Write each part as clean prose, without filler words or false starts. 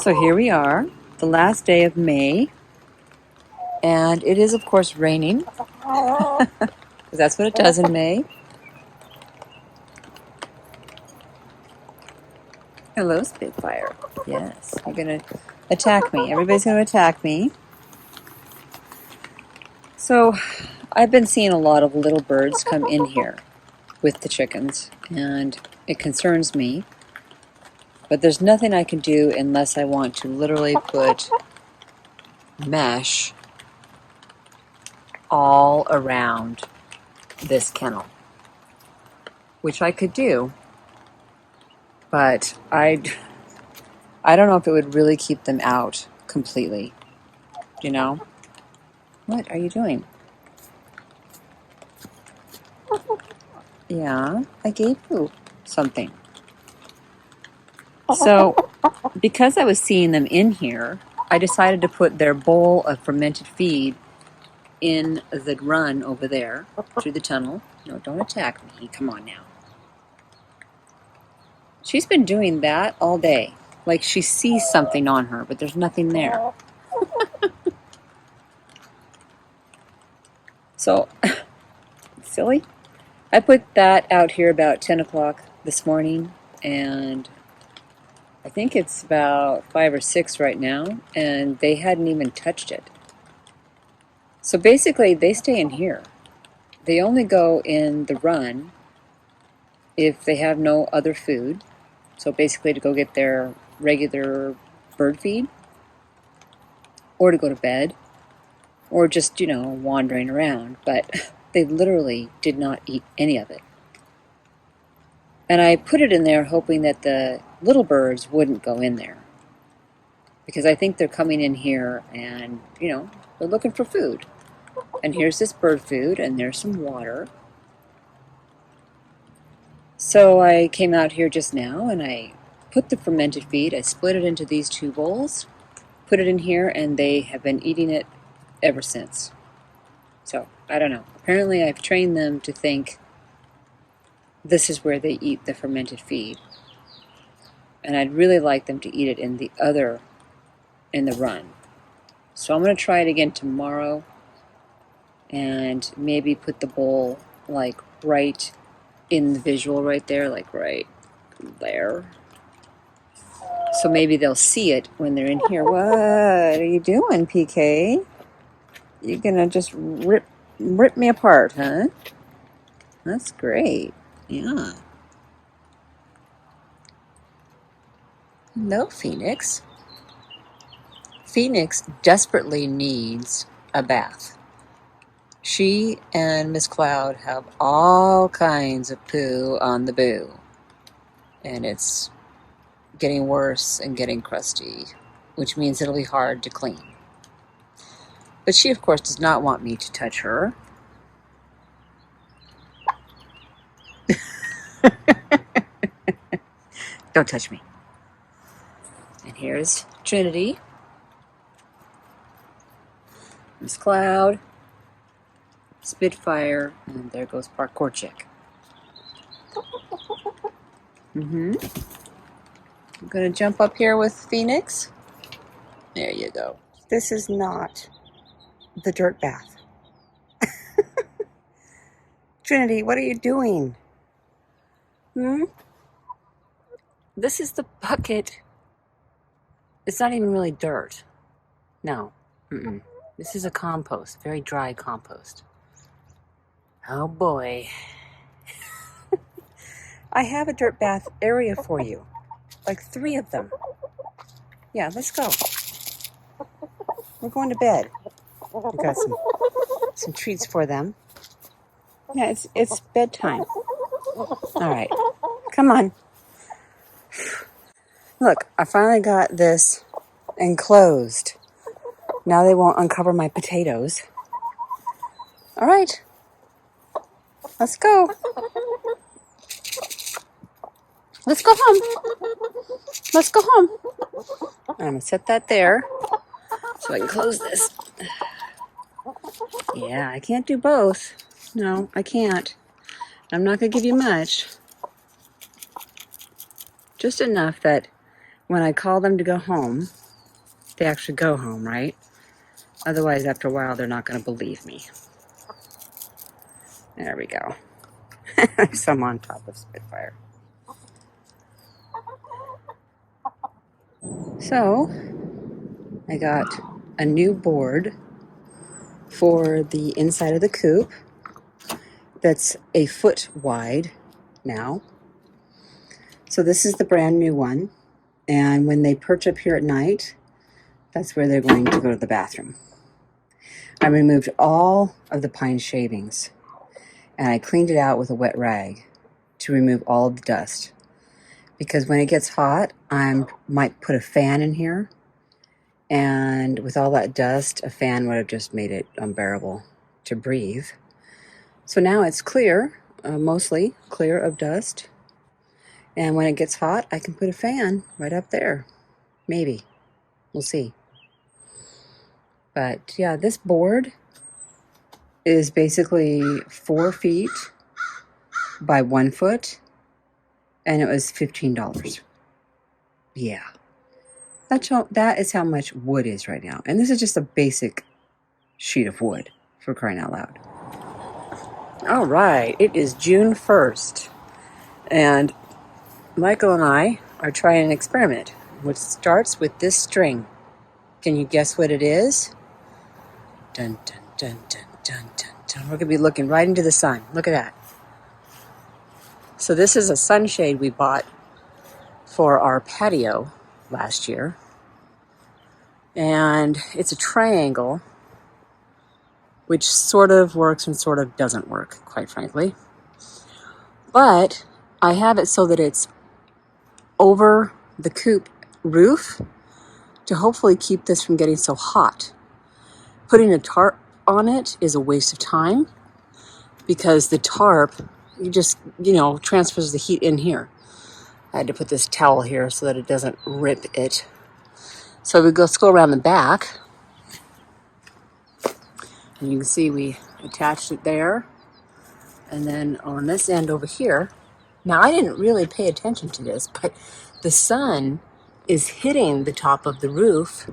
So here we are, the last day of May, and it is of course raining, because that's what it does in May. Hello, Spitfire. Yes, you're gonna attack me. Everybody's gonna attack me. So I've been seeing a lot of little birds come in here with the chickens, and it concerns me. But there's nothing I can do unless I want to literally put mesh all around this kennel, which I could do, but I don't know if it would really keep them out completely, you know? What are you doing? Yeah, I gave you something. So, because I was seeing them in here, I decided to put their bowl of fermented feed in the run over there through the tunnel. No, don't attack me. Come on now. She's been doing that all day. Like she sees something on her, but there's nothing there. So, silly. I put that out here about 10 o'clock this morning, and I think it's about 5 or 6 right now, and they hadn't even touched it. So basically, they stay in here. They only go in the run if they have no other food. So basically to go get their regular bird feed, or to go to bed, or just, wandering around. But they literally did not eat any of it. And I put it in there hoping that the little birds wouldn't go in there, because I think they're coming in here and, they're looking for food. And here's this bird food, and there's some water. So I came out here just now, and I put the fermented feed, I split it into these 2 bowls, put it in here, and they have been eating it ever since. So, I don't know. Apparently I've trained them to think this is where they eat the fermented feed. And I'd really like them to eat it in the run. So I'm going to try it again tomorrow, and maybe put the bowl like right in the visual right there, like right there. So maybe they'll see it when they're in here. What are you doing, PK? You're going to just rip me apart, huh? That's great. Yeah. No, Phoenix. Phoenix desperately needs a bath. She and Miss Cloud have all kinds of poo on the boo. And it's getting worse and getting crusty, which means it'll be hard to clean. But she, of course, does not want me to touch her. Don't touch me. And here's Trinity, Miss Cloud, Spitfire, and there goes Parkour Chick. I'm going to jump up here with Phoenix. There you go. This is not the dirt bath. Trinity, what are you doing? This is the bucket. It's not even really dirt. No. This is a compost, very dry compost. Oh boy. I have a dirt bath area for you. Like 3 of them. Yeah, let's go. We're going to bed. We've got some treats for them. Yeah, it's bedtime. All right. Come on. Look, I finally got this enclosed. Now they won't uncover my potatoes. All right. Let's go. Let's go home. Let's go home. I'm going to set that there so I can close this. Yeah, I can't do both. No, I can't. I'm not going to give you much. Just enough that when I call them to go home, they actually go home, right? Otherwise, after a while, they're not going to believe me. There we go. There's some on top of Spitfire. So, I got a new board for the inside of the coop that's a foot wide now. So this is the brand new one. And when they perch up here at night, that's where they're going to go to the bathroom. I removed all of the pine shavings and I cleaned it out with a wet rag to remove all of the dust. Because when it gets hot, I might put a fan in here. And with all that dust, a fan would have just made it unbearable to breathe. So now it's clear, mostly clear of dust. And when it gets hot, I can put a fan right up there. Maybe. We'll see. But yeah, this board is basically 4 feet by 1 foot. And it was $15. Yeah. That is how much wood is right now. And this is just a basic sheet of wood, for crying out loud. All right, it is June 1st. And Michael and I are trying an experiment, which starts with this string. Can you guess what it is? Dun, dun, dun, dun, dun, dun, dun. We're going to be looking right into the sun. Look at that. So this is a sunshade we bought for our patio last year. And it's a triangle, which sort of works and sort of doesn't work, quite frankly. But I have it so that it's over the coop roof to hopefully keep this from getting so hot. Putting a tarp on it is a waste of time because the tarp, transfers the heat in here. I had to put this towel here so that it doesn't rip it. So let's go around the back. And you can see we attached it there. And then on this end over here, now I didn't really pay attention to this, but the sun is hitting the top of the roof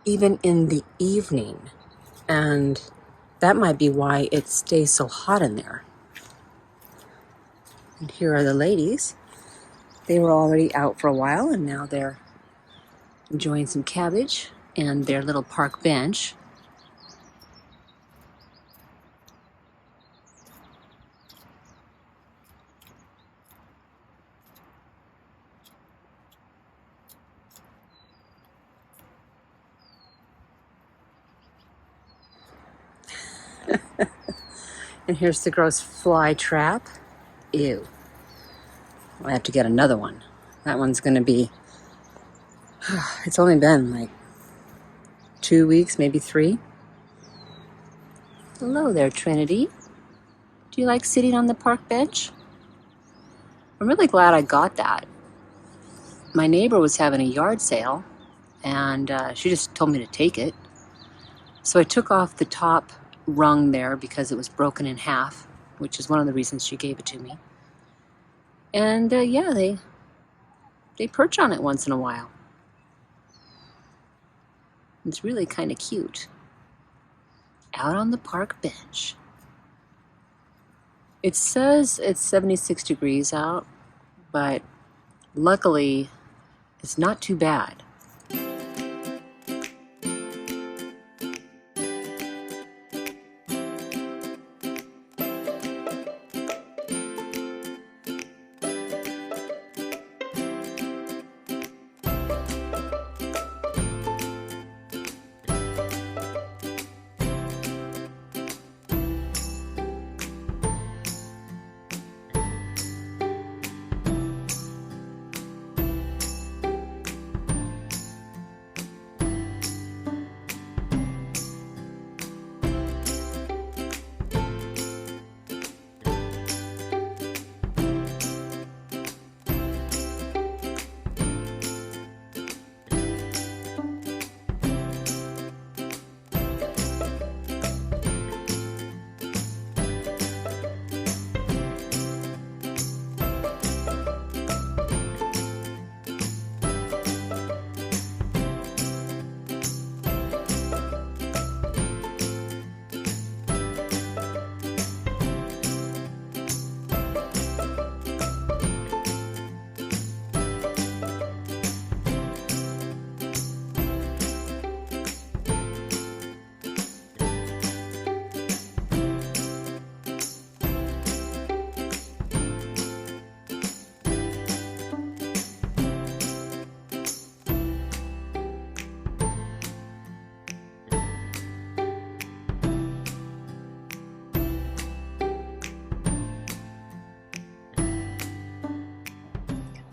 even in the evening. And that might be why it stays so hot in there. And here are the ladies. They were already out for a while and now they're enjoying some cabbage and their little park bench. And here's the gross fly trap. Ew. I have to get another one. That one's going to be, it's only been like 2 weeks, maybe 3. Hello there, Trinity. Do you like sitting on the park bench? I'm really glad I got that. My neighbor was having a yard sale, and she just told me to take it. So I took off the top rung there because it was broken in half, which is one of the reasons she gave it to me. And yeah, they perch on it once in a while. It's really kind of cute. Out on the park bench. It says it's 76 degrees out, but luckily it's not too bad.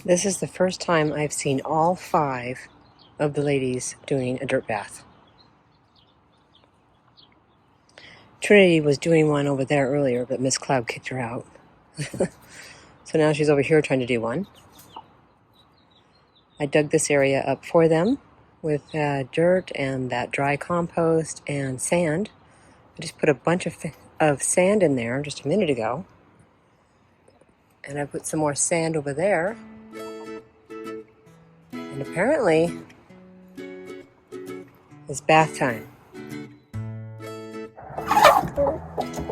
This is the first time I've seen all 5 of the ladies doing a dirt bath. Trinity was doing one over there earlier, but Miss Cloud kicked her out. So now she's over here trying to do one. I dug this area up for them with dirt and that dry compost and sand. I just put a bunch of sand in there just a minute ago. And I put some more sand over there. And apparently, it's bath time.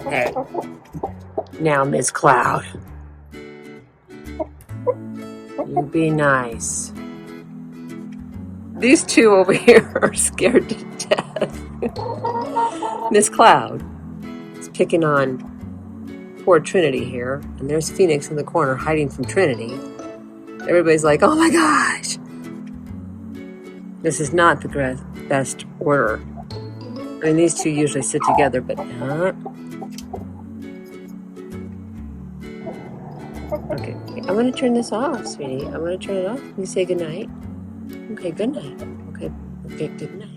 Hey, now Miss Cloud, you be nice. These two over here are scared to death. Miss Cloud is picking on poor Trinity here, and there's Phoenix in the corner hiding from Trinity. Everybody's like, oh my gosh! This is not the best order. I mean, these two usually sit together, but not. Okay, I'm going to turn this off, sweetie. I'm going to turn it off. You say goodnight. Okay, good night. Okay, good night.